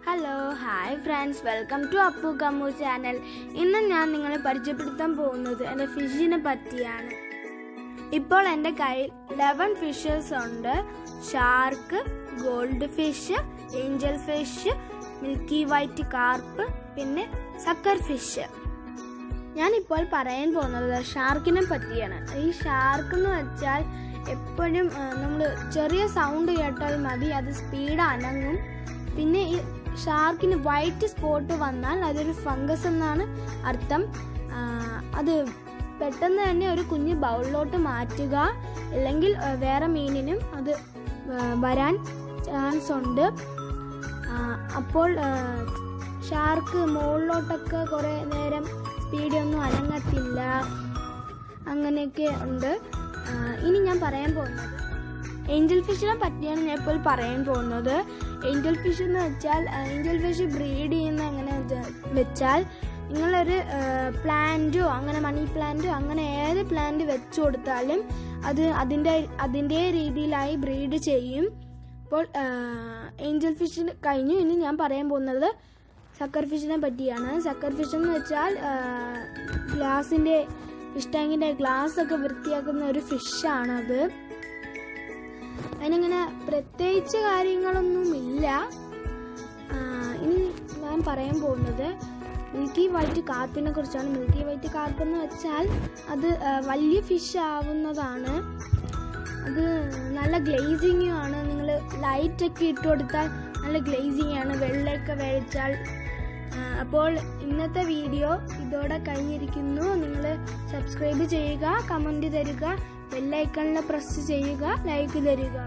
Hello hi friends, welcome to Appu Kammu channel. ഇന്ന് ഞാൻ നിങ്ങളെ പരിചയപ്പെടുത്താൻ പോകുന്നത് എൻ്റെ ഫിഷിനെ പറ്റിയാണ്. ഇപ്പോൾ എൻ്റെ കയ്യിൽ 11 ഫിഷസ് ഉണ്ട്. Shark, gold fish, Angel fish, milky white carp, പിന്നെ സക്കർ ഫിഷ്. ഞാനിപ്പോൾ പറയാൻ പോകുന്നത് ഷാർക്കിനെ പറ്റിയാണ്. ഈ ഷാർക്ക് എന്ന് വെച്ചാൽ എപ്പോഴും നമ്മൾ ചെറിയ സൗണ്ട് കേട്ടാൽ മതി, അത് സ്പീഡ് അനങ്ങും. പിന്നെ ഈ ഷാർക്കിന് വൈറ്റ് സ്പോട്ട് വന്നാൽ അതൊരു ഫംഗസ് എന്നാണ് അർത്ഥം. അത് പെട്ടെന്ന് തന്നെ ഒരു കുഞ്ഞ് ബൗളിലോട്ട് മാറ്റുക, അല്ലെങ്കിൽ വേറെ മീനിനും അത് വരാൻ ചാൻസ് ഉണ്ട്. അപ്പോൾ ഷാർക്ക് മുകളിലോട്ടൊക്കെ കുറേ നേരം സ്പീഡൊന്നും അനങ്ങത്തില്ല. അങ്ങനെയൊക്കെ ഉണ്ട്. ഇനി ഞാൻ പറയാൻ പോകുന്നത് ഏഞ്ചൽ ഫിഷിനെ പറ്റിയാണ് ഞാൻ ഇപ്പോൾ പറയാൻ പോകുന്നത്. ഏഞ്ചൽ ഫിഷ് എന്ന് വെച്ചാൽ ഏഞ്ചൽ ഫിഷ് ബ്രീഡ് ചെയ്യുന്ന എങ്ങനെ വെച്ചാൽ, നിങ്ങളൊരു പ്ലാന്റോ അങ്ങനെ മണി പ്ലാന്റോ അങ്ങനെ ഏത് പ്ലാന്റ് വെച്ചു കൊടുത്താലും അത് അതിൻ്റെ രീതിയിലായി ബ്രീഡ് ചെയ്യും. അപ്പോൾ ഏഞ്ചൽ ഫിഷിന് കഴിഞ്ഞു. ഇനി ഞാൻ പറയാൻ പോകുന്നത് സക്കർ ഫിഷിനെ പറ്റിയാണ്. സക്കർ ഫിഷ് എന്ന് വെച്ചാൽ ഗ്ലാസിൻ്റെ ഫിഷ് ടാങ്കിൻ്റെ ഗ്ലാസ് ഒക്കെ വൃത്തിയാക്കുന്ന ഒരു ഫിഷാണത്. അതിനങ്ങനെ പ്രത്യേകിച്ച് കാര്യങ്ങളൊന്നുമില്ല. ഇനി ഞാൻ പറയാൻ പോകുന്നത് മിൽക്കി വൈറ്റ് കാർപ്പിനെ കുറിച്ചാണ്. മിൽക്കി വൈറ്റ് കാർപ്പ് എന്ന് വെച്ചാൽ അത് വലിയ ഫിഷ് ആവുന്നതാണ്. അത് നല്ല ഗ്ലേസിങ്ങും ആണ്. നിങ്ങൾ ലൈറ്റൊക്കെ ഇട്ട് കൊടുത്താൽ നല്ല ഗ്ലേസിങ് ആണ്, വെള്ളയൊക്കെ വെച്ചാൽ. അപ്പോൾ ഇന്നത്തെ വീഡിയോ ഇതോടെ കഴിഞ്ഞിരിക്കുന്നു. നിങ്ങൾ സബ്സ്ക്രൈബ് ചെയ്യുക, കമൻറ്റ് തരിക, ബെൽ ഐക്കണിൽ പ്രസ് ചെയ്യുക, ലൈക്ക് തരിക.